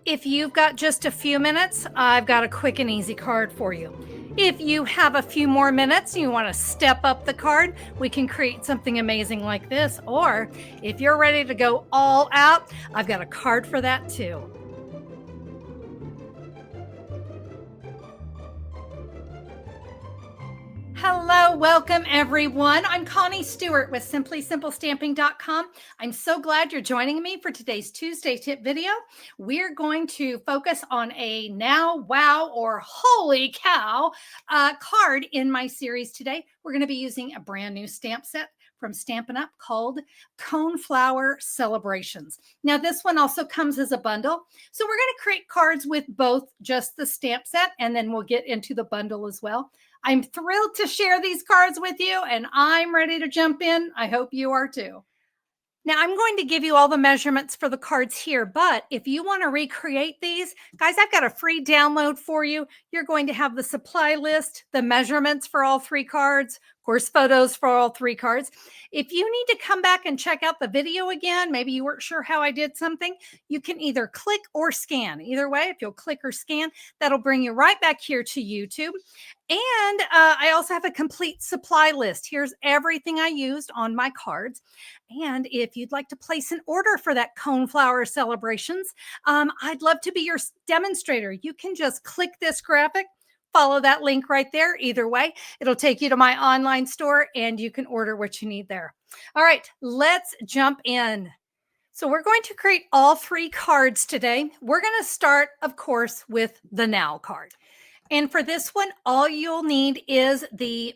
If you've got just a few minutes, I've got a quick and easy card for you. If you have a few more minutes and you want to step up the card, we can create something amazing like this. Or if you're ready to go all out, I've got a card for that too. Hello, welcome everyone. I'm Connie Stewart with SimplySimpleStamping.com. I'm so glad you're joining me for today's Tuesday tip video. We're going to focus on a now, wow, or holy cow card in my series today. We're going to be using a brand new stamp set from Stampin' Up called Coneflower Celebrations. Now, this one also comes as a bundle. So we're going to create cards with both just the stamp set, and then we'll get into the bundle as well. I'm thrilled to share these cards with you, and I'm ready to jump in. I hope you are too. Now, I'm going to give you all the measurements for the cards here, but if you want to recreate these, guys, I've got a free download for you. You're going to have the supply list, the measurements for all three cards, of course, photos for all three cards. If you need to come back and check out the video again, maybe you weren't sure how I did something, you can either click or scan. Either way, if you'll click or scan, that'll bring you right back here to YouTube. And I also have a complete supply list. Here's everything I used on my cards. And if you'd like to place an order for that Coneflower Celebrations, I'd love to be your demonstrator. You can just click this graphic, follow that link right there. Either way, it'll take you to my online store and you can order what you need there. All right, let's jump in. So we're going to create all three cards today. We're going to start, of course, with the Now card. And for this one, all you'll need is the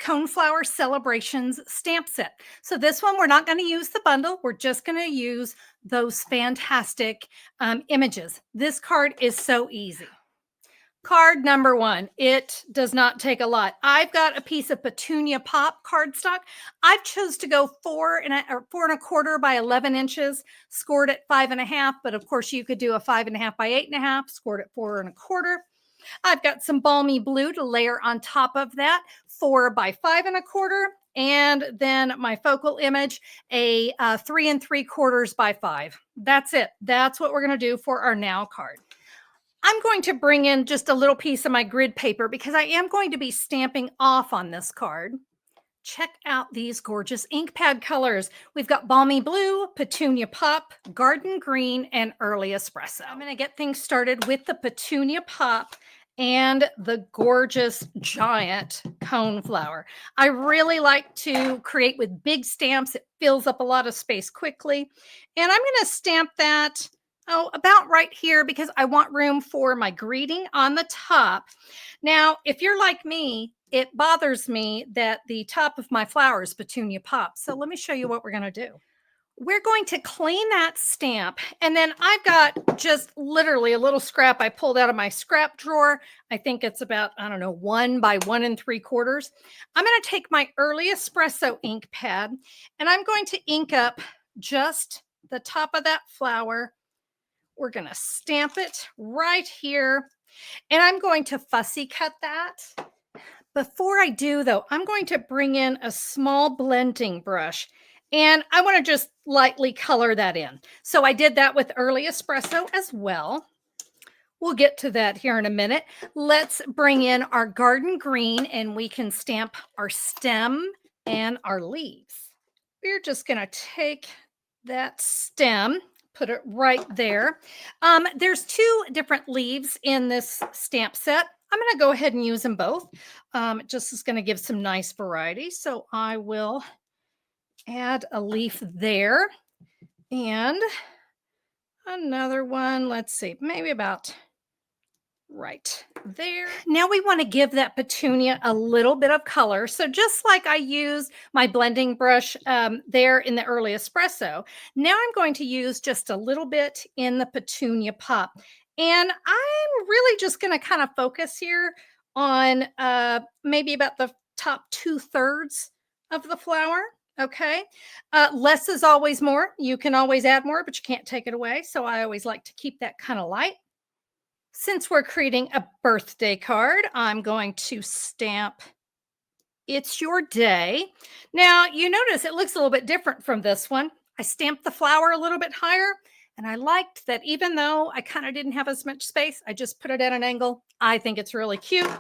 Coneflower Celebrations stamp set. So this one, we're not going to use the bundle. We're just going to use those fantastic images. This card is so easy. Card number one, it does not take a lot. I've got a piece of Petunia Pop cardstock. I've chose to go 4.25 by 11 inches, scored at 5.5, but of course you could do a 5.5 by 8.5, scored at 4.25. I've got some balmy blue to layer on top of that, 4 by 5.25. And then my focal image, a 3.75 by 5. That's it. That's what we're going to do for our Now card. I'm going to bring in just a little piece of my grid paper because I am going to be stamping off on this card. Check out these gorgeous ink pad colors. We've got Balmy Blue, Petunia Pop, Garden Green, and Early Espresso. I'm going to get things started with the Petunia Pop and the gorgeous giant Coneflower. I really like to create with big stamps. It fills up a lot of space quickly. And I'm going to stamp that about right here because I want room for my greeting on the top. Now, if you're like me, it bothers me that the top of my flower is Petunia Pop. So let me show you what we're going to do. We're going to clean that stamp. And then I've got just literally a little scrap I pulled out of my scrap drawer. I think it's about, 1 by 1.75. I'm going to take my Early Espresso ink pad and I'm going to ink up just the top of that flower. We're going to stamp it right here. And I'm going to fussy cut that. Before I do, though, I'm going to bring in a small blending brush. And I want to just lightly color that in. So I did that with Early Espresso as well. We'll get to that here in a minute. Let's bring in our Garden Green and we can stamp our stem and our leaves. We're just going to take that stem, put it right there. There's 2 different leaves in this stamp set. I'm going to go ahead and use them both. It just is going to give some nice variety. So I will add a leaf there and another one. Let's see, maybe about right there. Now we want to give that petunia a little bit of color. So just like I used my blending brush there in the Early Espresso, now I'm going to use just a little bit in the Petunia Pop. And I'm really just going to kind of focus here on maybe about the top 2/3 of the flower. Okay. Less is always more. You can always add more, but you can't take it away. So I always like to keep that kind of light. Since we're creating a birthday card, I'm going to stamp It's Your Day. Now, you notice it looks a little bit different from this one. I stamped the flower a little bit higher, And I liked that even though I kind of didn't have as much space, I just put it at an angle. I think it's really cute.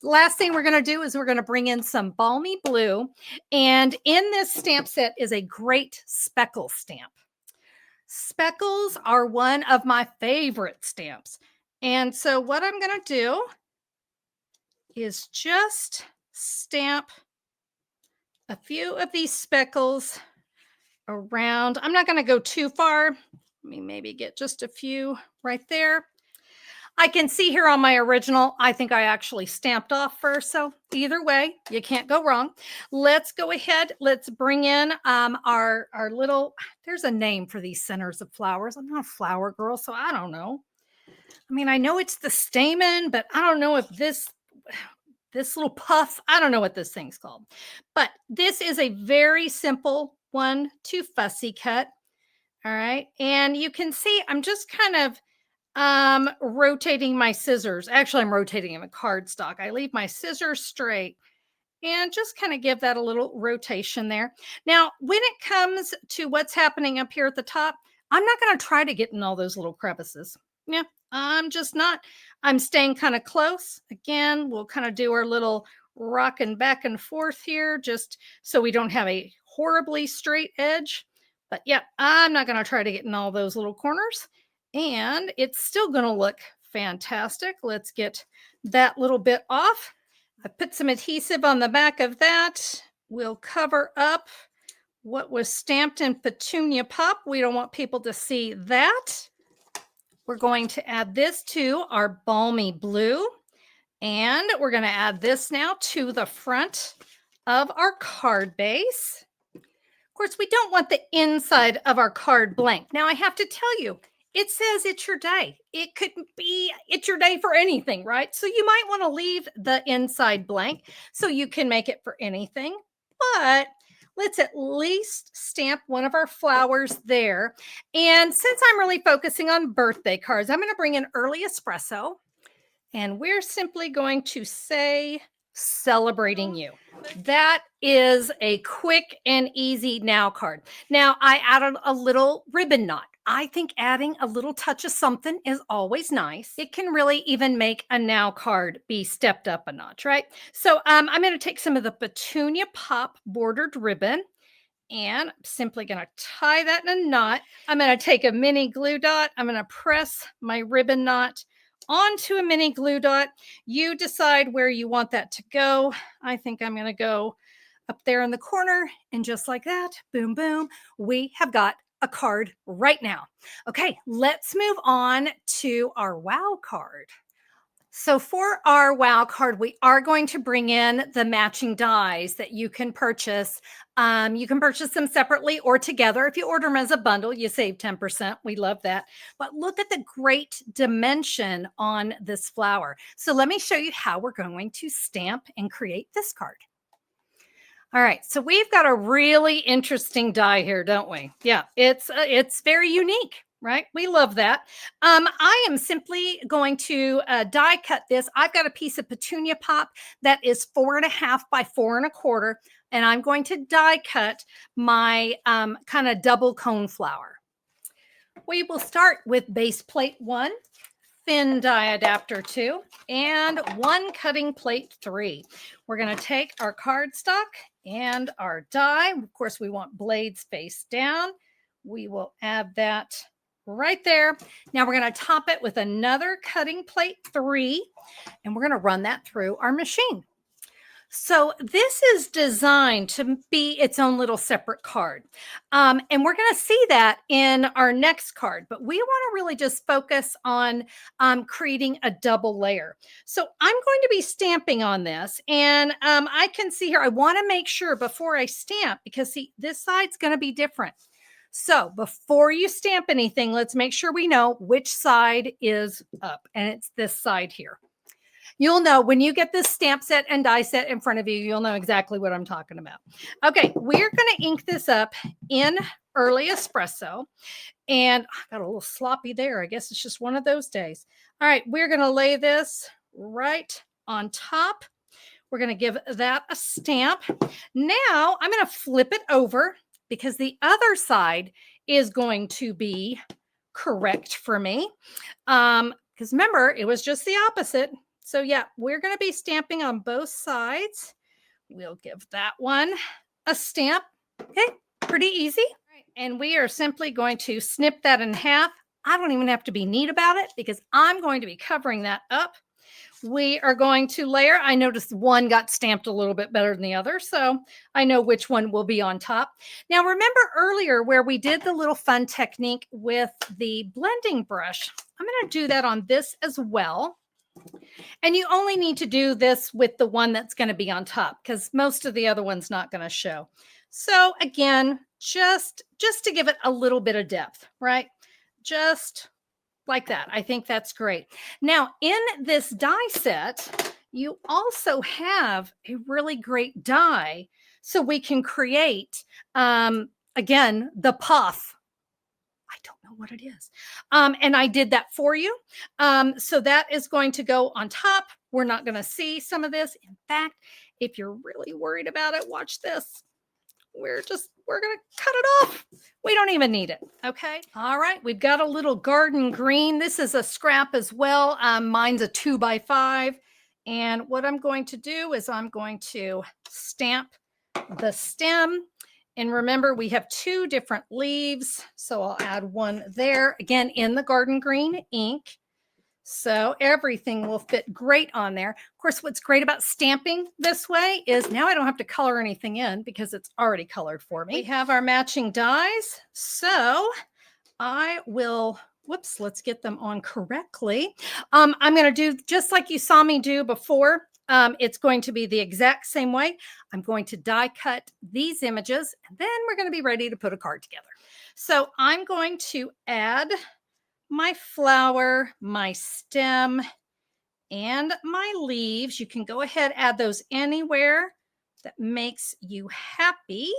Last thing we're going to do is we're going to bring in some balmy blue. And in this stamp set is a great speckle stamp. Speckles are one of my favorite stamps. And so what I'm going to do is just stamp a few of these speckles around. I'm not going to go too far. Let me maybe get just a few right there. I can see here on my original, I think I actually stamped off first. So either way, you can't go wrong. Let's go ahead. Let's bring in our little, there's a name for these centers of flowers. I'm not a flower girl, so I don't know. I mean, I know it's the stamen, but I don't know if this little puff, I don't know what this thing's called. But this is a very simple 1-2 fussy cut. All right. And you can see I'm just kind of rotating my scissors. Actually, I'm rotating them in cardstock. I leave my scissors straight and just kind of give that a little rotation there. Now, when it comes to what's happening up here at the top, I'm not going to try to get in all those little crevices. Yeah, I'm just not. I'm staying kind of close. Again, we'll kind of do our little rocking back and forth here just so we don't have a horribly straight edge. But yeah, I'm not going to try to get in all those little corners. And it's still going to look fantastic. Let's get that little bit off. I put some adhesive on the back of that. We'll cover up what was stamped in Petunia Pop. We don't want people to see that. We're going to add this to our balmy blue. And we're going to add this now to the front of our card base. Of course, we don't want the inside of our card blank. Now, I have to tell you, it says it's your day. It could be, it's your day for anything, right? So you might want to leave the inside blank so you can make it for anything. But let's at least stamp one of our flowers there. And since I'm really focusing on birthday cards, I'm going to bring in Early Espresso. And we're simply going to say, celebrating you. That is a quick and easy now card. Now, I added a little ribbon knot. I think adding a little touch of something is always nice. It can really even make a now card be stepped up a notch, right? So I'm going to take some of the Petunia Pop bordered ribbon, and I'm simply going to tie that in a knot. I'm going to take a mini glue dot. I'm going to press my ribbon knot onto a mini glue dot. You decide where you want that to go. I think I'm going to go up there in the corner, and just like that, boom, boom, we have got a card right now. Okay, let's move on to our wow card. So for our wow card, we are going to bring in the matching dies that you can purchase. You can purchase them separately or together. If you order them as a bundle, you save 10%. We love that. But look at the great dimension on this flower. So let me show you how we're going to stamp and create this card. All right, so we've got a really interesting die here, don't we? Yeah, it's very unique, right? We love that. I am simply going to die cut this. I've got a piece of Petunia Pop that is 4.5 by 4.25, and I'm going to die cut my kind of double cone flower. We will start with base plate 1, thin die adapter 2, and 1 cutting plate 3. We're going to take our cardstock and our die. Of course, we want blades face down. We will add that right there. Now we're going to top it with another cutting plate 3, and we're going to run that through our machine. So this is designed to be its own little separate card. And we're going to see that in our next card, but we want to really just focus on creating a double layer. So I'm going to be stamping on this, and I can see here, I want to make sure before I stamp, because see, this side's going to be different. So before you stamp anything, let's make sure we know which side is up, and it's this side here. You'll know when you get this stamp set and die set in front of you, you'll know exactly what I'm talking about. Okay, we're going to ink this up in Early Espresso. And I got a little sloppy there. I guess it's just one of those days. All right, we're going to lay this right on top. We're going to give that a stamp. Now I'm going to flip it over because the other side is going to be correct for me. Because remember, it was just the opposite. So yeah, we're going to be stamping on both sides. We'll give that one a stamp. Okay, pretty easy. And we are simply going to snip that in half. I don't even have to be neat about it because I'm going to be covering that up. We are going to layer. I noticed one got stamped a little bit better than the other, so I know which one will be on top. Now, remember earlier where we did the little fun technique with the blending brush? I'm going to do that on this as well. And you only need to do this with the one that's going to be on top because most of the other one's not going to show. So again, just to give it a little bit of depth, right? Just like that. I think that's great. Now, in this die set, you also have a really great die so we can create, again, the puff. I don't know what it is. And I did that for you. So that is going to go on top. We're not going to see some of this. In fact, if you're really worried about it, watch this. We're going to cut it off. We don't even need it. Okay. All right. We've got a little garden green. This is a scrap as well. Mine's a 2x5. And what I'm going to do is I'm going to stamp the stem. And remember, we have 2 different leaves. So I'll add one there again in the garden green ink. So everything will fit great on there. Of course, what's great about stamping this way is now I don't have to color anything in because it's already colored for me. We have our matching dies. So I will, whoops, let's get them on correctly. I'm going to do just like you saw me do before. It's going to be the exact same way. I'm going to die cut these images and then we're going to be ready to put a card together. So I'm going to add my flower, my stem, and my leaves. You can go ahead, add those anywhere that makes you happy.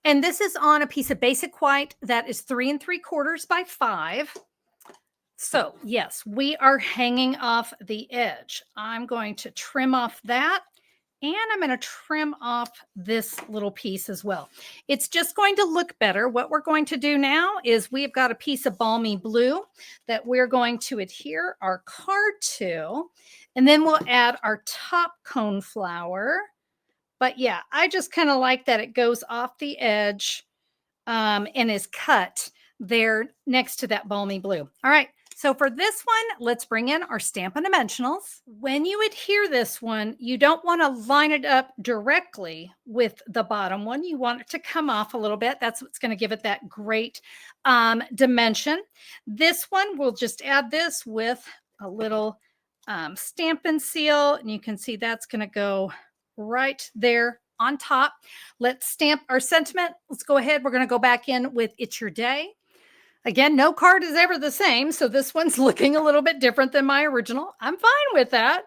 And this is on a piece of basic white that is 3 3/4 by 5. So yes, we are hanging off the edge. I'm going to trim off that. And I'm going to trim off this little piece as well. It's just going to look better. What we're going to do now is we've got a piece of balmy blue that we're going to adhere our card to. And then we'll add our top coneflower. But yeah, I just kind of like that it goes off the edge and is cut there next to that balmy blue. All right. So for this one, let's bring in our Stampin' Dimensionals. When you adhere this one, you don't want to line it up directly with the bottom one. You want it to come off a little bit. That's what's going to give it that great dimension. This one, we'll just add this with a little Stampin' Seal. And you can see that's going to go right there on top. Let's stamp our sentiment. Let's go ahead. We're going to go back in with It's Your Day. Again, no card is ever the same, so this one's looking a little bit different than my original. I'm fine with that.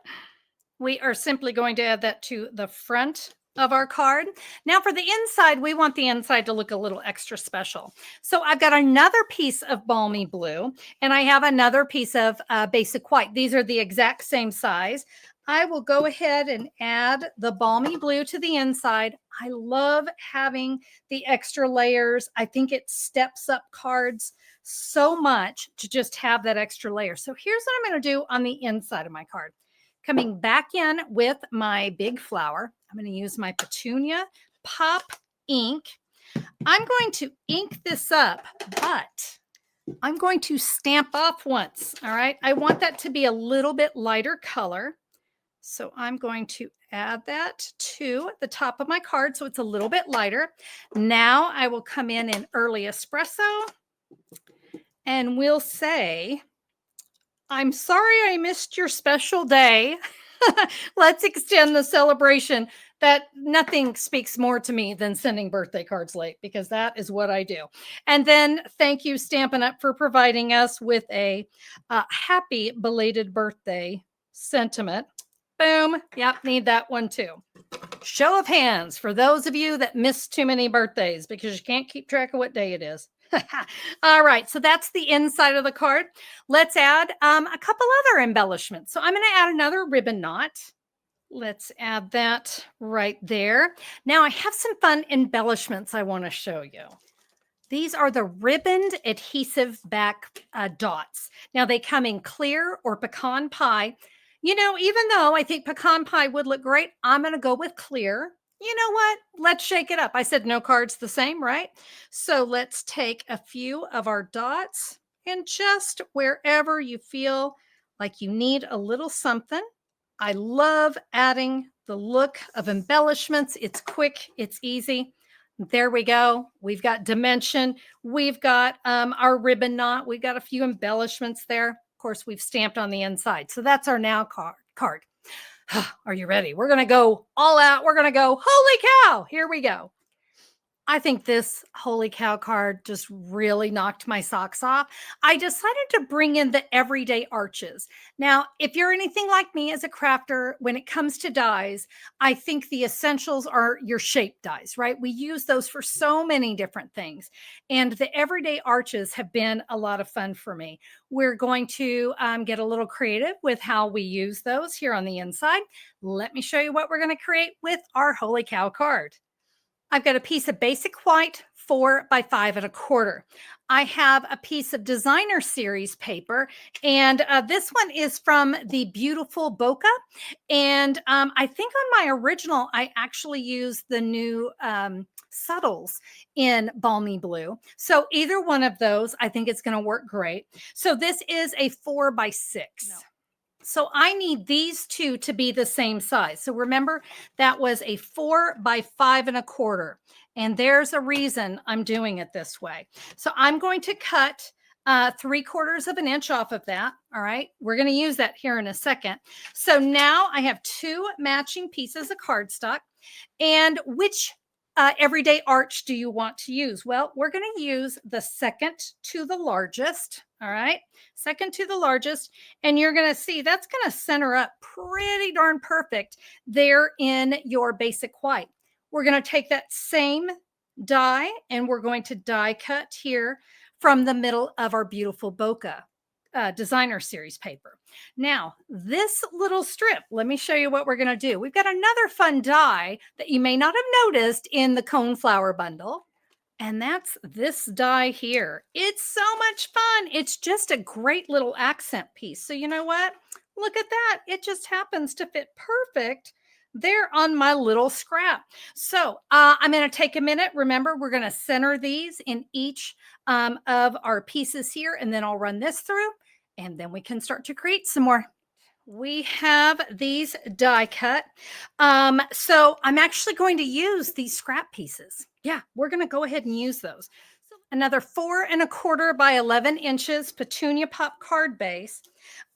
We are simply going to add that to the front of our card. Now for the inside, we want the inside to look a little extra special. So I've got another piece of balmy blue, and I have another piece of basic white. These are the exact same size. I will go ahead and add the balmy blue to the inside. I love having the extra layers. I think it steps up cards so much to just have that extra layer. So here's what I'm going to do on the inside of my card. Coming back in with my big flower, I'm going to use my Petunia Pop ink. I'm going to ink this up, but I'm going to stamp off once. All right. I want that to be a little bit lighter color. So I'm going to add that to the top of my card so it's a little bit lighter. Now I will come in early espresso and we'll say, I'm sorry I missed your special day. Let's extend the celebration. That nothing speaks more to me than sending birthday cards late because that is what I do. And then thank you, Stampin' Up, for providing us with a happy belated birthday sentiment. Boom. Yep, need that one too. Show of hands for those of you that missed too many birthdays because you can't keep track of what day it is. All right, so that's the inside of the card. Let's add a couple other embellishments. So I'm going to add another ribbon knot. Let's add that right there. Now I have some fun embellishments I want to show you. These are the ribboned adhesive back dots. Now they come in clear or pecan pie. You know, even though I think pecan pie would look great, I'm going to go with clear. You know what? Let's shake it up. I said no cards the same, right? So let's take a few of our dots and just wherever you feel like you need a little something. I love adding the look of embellishments. It's quick, it's easy. There we go. We've got dimension. We've got our ribbon knot. We've got a few embellishments there. Of course, we've stamped on the inside. So that's our now card. Are you ready? We're going to go all out. We're going to go, holy cow. Here we go. I think this holy cow card just really knocked my socks off. I decided to bring in the everyday arches. Now, if you're anything like me as a crafter, when it comes to dies, I think the essentials are your shape dies, right? We use those for so many different things. And the everyday arches have been a lot of fun for me. We're going to get a little creative with how we use those here on the inside. Let me show you what we're going to create with our holy cow card. I've got a piece of basic white 4 by 5 1/4. I have a piece of designer series paper, and this one is from the beautiful Bokeh. And I think on my original, I actually used the new subtles in balmy blue. So either one of those, I think it's going to work great. So this is a 4 by 6. No. So I need these two to be the same size. So remember, that was a 4 by 5 1/4. And there's a reason I'm doing it this way. So I'm going to cut 3/4 of an inch off of that. All right. We're going to use that here in a second. So now I have 2 matching pieces of cardstock. And which everyday arch do you want to use? Well, we're going to use the second to the largest. All right. Second to the largest. And you're going to see that's going to center up pretty darn perfect there in your basic white. We're going to take that same die and we're going to die cut here from the middle of our beautiful Bokeh designer series paper. Now, this little strip, let me show you what we're going to do. We've got another fun die that you may not have noticed in the Coneflower bundle. And that's this die here. It's so much fun. It's just a great little accent piece. So you know what? Look at that. It just happens to fit perfect there on my little scrap. So I'm going to take a minute. Remember, we're going to center these in each of our pieces here. And then I'll run this through. And then we can start to create some more. We have these die cut. So I'm actually going to use these scrap pieces. Yeah, we're going to go ahead and use those. So another 4 1/4 by 11 inches petunia pop card base.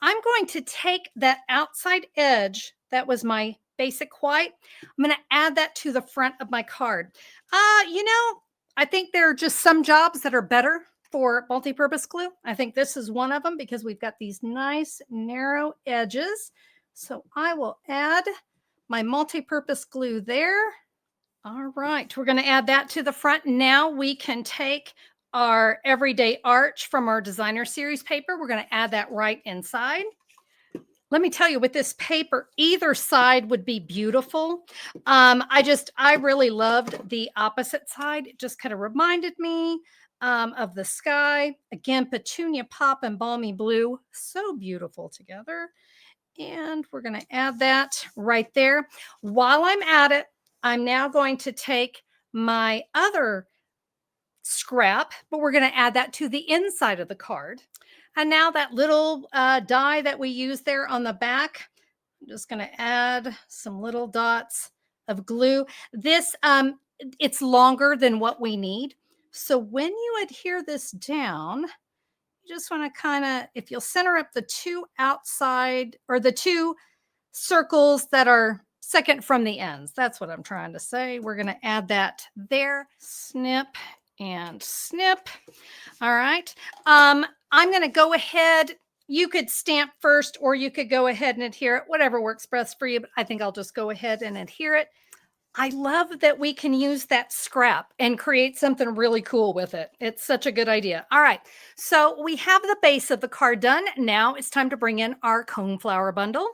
I'm going to take that outside edge. That was my basic white. I'm going to add that to the front of my card. You know, I think there are just some jobs that are better for multi-purpose glue. I think this is one of them because we've got these nice narrow edges. So I will add my multi-purpose glue there. All right, we're going to add that to the front. Now we can take our everyday arch from our designer series paper. We're going to add that right inside. Let me tell you, with this paper, either side would be beautiful. I really loved the opposite side. It just kind of reminded me of the sky. Again, petunia pop and balmy blue, so beautiful together. And we're going to add that right there. While I'm at it, I'm now going to take my other scrap, but we're going to add that to the inside of the card. And now that little die that we used there on the back, I'm just going to add some little dots of glue. This, it's longer than what we need. So when you adhere this down, you just want to kind of, if you'll center up the 2 outside or the 2 circles that are second from the ends. That's what I'm trying to say. We're going to add that there. Snip and snip. All right. I'm going to go ahead. You could stamp first, or you could go ahead and adhere it, whatever works best for you. But I think I'll just go ahead and adhere it. I love that we can use that scrap and create something really cool with it. It's such a good idea. All right. So we have the base of the card done. Now it's time to bring in our Coneflower bundle.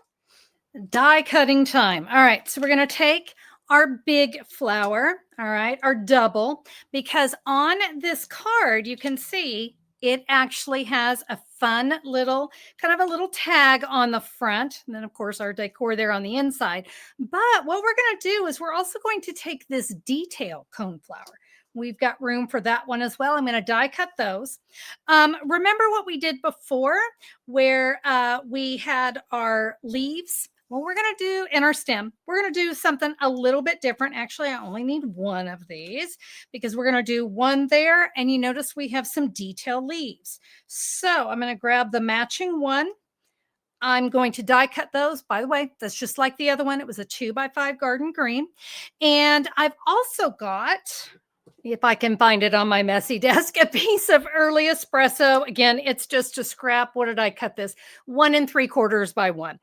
Die cutting time. All right. So we're going to take our big flower, all right, our double, because on this card, you can see it actually has a fun little, kind of a little tag on the front. And then, of course, our decor there on the inside. But what we're going to do is we're also going to take this detail coneflower. We've got room for that one as well. I'm going to die cut those. Remember what we did before where we had our leaves? Well, we're going to do in our stem, we're going to do something a little bit different. Actually, I only need one of these because we're going to do one there. And you notice we have some detail leaves. So I'm going to grab the matching one. I'm going to die cut those. By the way, that's just like the other one. It was a 2x5 garden green. And I've also got, if I can find it on my messy desk, a piece of early espresso. Again, it's just a scrap. What did I cut this? 1 3/4 by 1.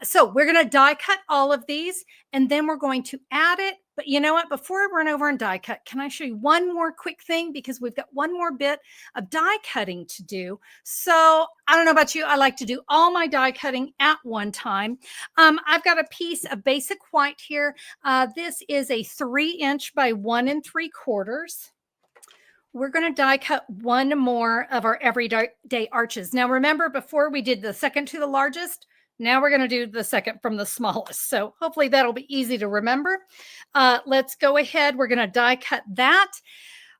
So we're going to die cut all of these and then we're going to add it. But you know what? Before I run over and die cut, can I show you one more quick thing? Because we've got one more bit of die cutting to do. So I don't know about you. I like to do all my die cutting at one time. I've got a piece of basic white here. This is a 3" by 1 3/4. We're going to die cut one more of our everyday arches. Now, remember, before we did the second to the largest, now we're going to do the second from the smallest. So hopefully that'll be easy to remember. Let's go ahead. We're going to die cut that.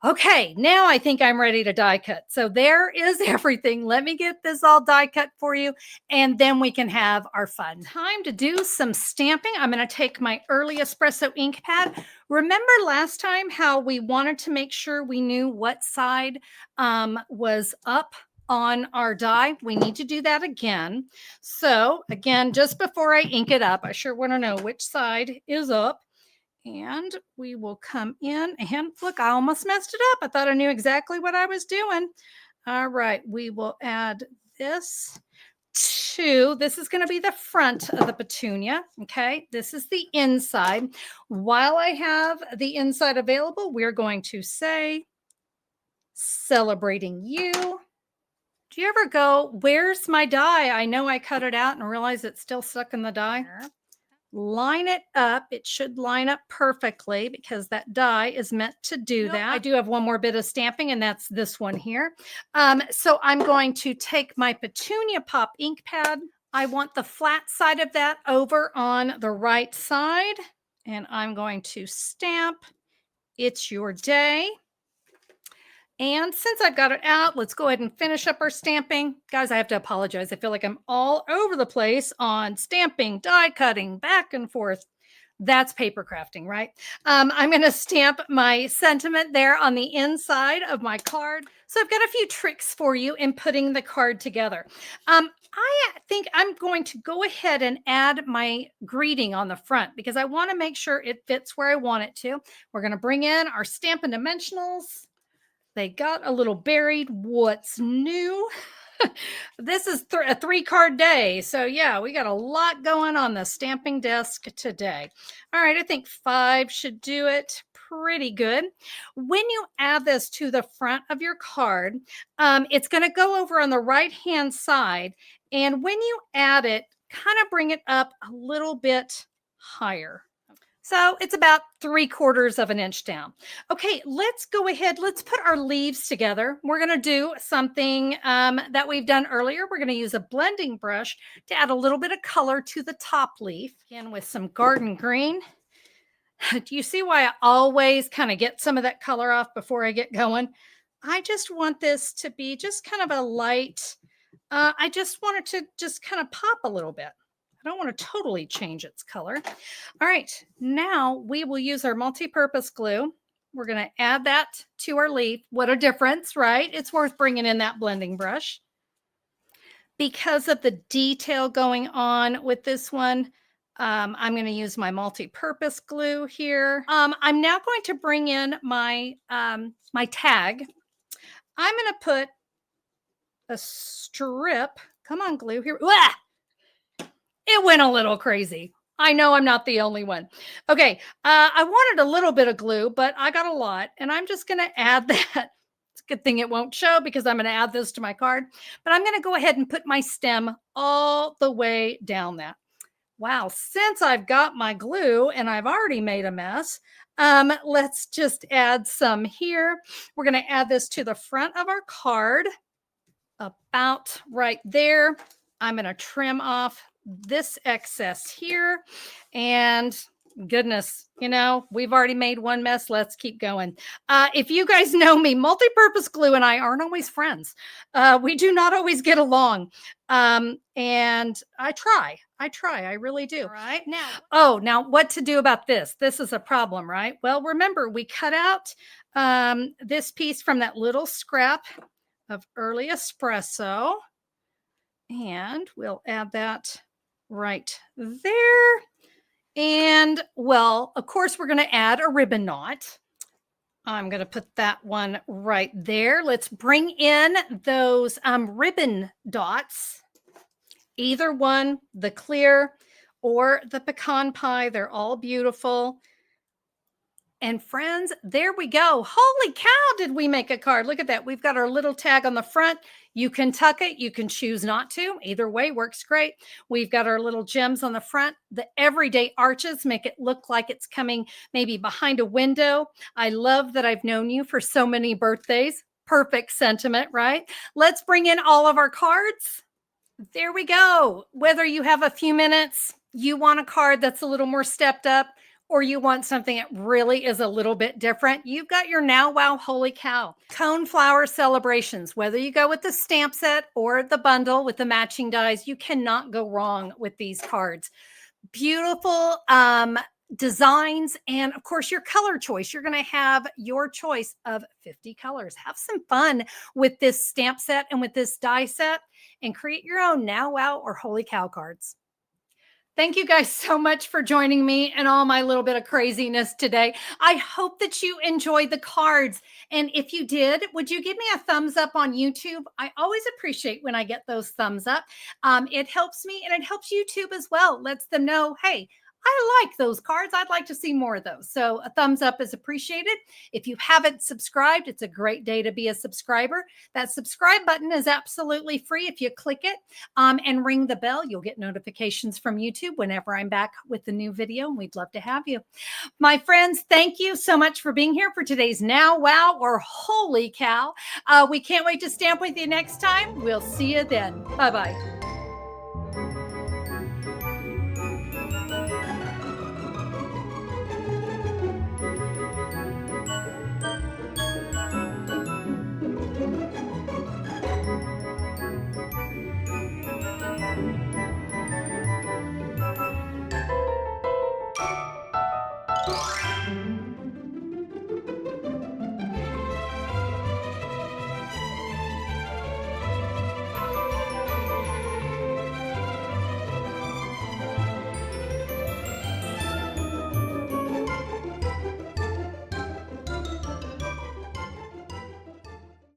Okay, now I think I'm ready to die cut. So there is everything. Let me get this all die cut for you, and then we can have our fun. Time to do some stamping. I'm going to take my early espresso ink pad. Remember last time how we wanted to make sure we knew what side was up on our die? We need to do that again. So again, just before I ink it up, I sure want to know which side is up. And we will come in and look, I almost messed it up. I thought I knew exactly what I was doing. All right, we will add this to, this is going to be the front of the petunia. Okay, this is the inside. While I have the inside available, we're going to say, celebrating you. Do you ever go, where's my die? I know I cut it out and realize it's still stuck in the die. Line it up. It should line up perfectly because that die is meant to do that. I do have one more bit of stamping, and that's this one here. So I'm going to take my Petunia Pop ink pad. I want the flat side of that over on the right side, and I'm going to stamp It's Your Day. And since I've got it out, let's go ahead and finish up our stamping. Guys, I have to apologize. I feel like I'm all over the place on stamping, die cutting, back and forth. That's paper crafting, right? I'm going to stamp my sentiment there on the inside of my card. So I've got a few tricks for you in putting the card together. I think I'm going to go ahead and add my greeting on the front because I want to make sure it fits where I want it to. We're going to bring in our Stampin' Dimensionals. They got a little buried. What's new? This is a 3-card day. So yeah, we got a lot going on the stamping desk today. All right, I think 5 should do it pretty good. When you add this to the front of your card, it's going to go over on the right-hand side. And when you add it, kind of bring it up a little bit higher. So it's about 3/4 of an inch down. Okay, let's go ahead. Let's put our leaves together. We're going to do something that we've done earlier. We're going to use a blending brush to add a little bit of color to the top leaf. Again, with some garden green. Do you see why I always kind of get some of that color off before I get going? I just want this to be just kind of a light. I just want it to just kind of pop a little bit. I don't want to totally change its color. All right, now we will use our multi-purpose glue. We're going to add that to our leaf. What a difference, right? It's worth bringing in that blending brush. Because of the detail going on with this one, I'm going to use my multi-purpose glue here. I'm now going to bring in my, my tag. I'm going to put a strip. Come on, glue here. Wah! It went a little crazy. I know I'm not the only one. Okay, I wanted a little bit of glue, but I got a lot, and I'm just going to add that. It's a good thing it won't show because I'm going to add this to my card, but I'm going to go ahead and put my stem all the way down that. Wow, since I've got my glue and I've already made a mess, let's just add some here. We're going to add this to the front of our card, about right there. I'm going to trim off this excess here. And goodness, we've already made one mess. Let's keep going. If you guys know me, multi-purpose glue and I aren't always friends. We do not always get along. And I try, I really do. All right. Now what to do about this? This is a problem, right? Well, remember we cut out this piece from that little scrap of early espresso. And we'll add that right there. And well, of course, we're going to add a ribbon knot. I'm going to put that one right there. Let's bring in those ribbon dots. Either one, the clear or the pecan pie. They're all beautiful. And friends, there we go. Holy cow, did we make a card? Look at that. We've got our little tag on the front. You can tuck it. You can choose not to. Either way works great. We've got our little gems on the front. The everyday arches make it look like it's coming maybe behind a window. I love that I've known you for so many birthdays. Perfect sentiment, right? Let's bring in all of our cards. There we go. Whether you have a few minutes, you want a card that's a little more stepped up, or you want something that really is a little bit different, you've got your Now Wow Holy Cow Coneflower Celebrations. Whether you go with the stamp set or the bundle with the matching dies, you cannot go wrong with these cards. Beautiful designs, and of course your color choice. You're going to have your choice of 50 colors. Have some fun with this stamp set and with this die set and create your own Now Wow or Holy Cow cards. Thank you guys so much for joining me and all my little bit of craziness today. I hope that you enjoyed the cards. And if you did, would you give me a thumbs up on YouTube? I always appreciate when I get those thumbs up. It helps me and it helps YouTube as well. Lets them know, hey, I like those cards. I'd like to see more of those. So a thumbs up is appreciated. If you haven't subscribed, it's a great day to be a subscriber. That subscribe button is absolutely free. If you click it and ring the bell, you'll get notifications from YouTube whenever I'm back with a new video. And we'd love to have you. My friends, thank you so much for being here for today's Now Wow or Holy Cow. We can't wait to stamp with you next time. We'll see you then. Bye-bye.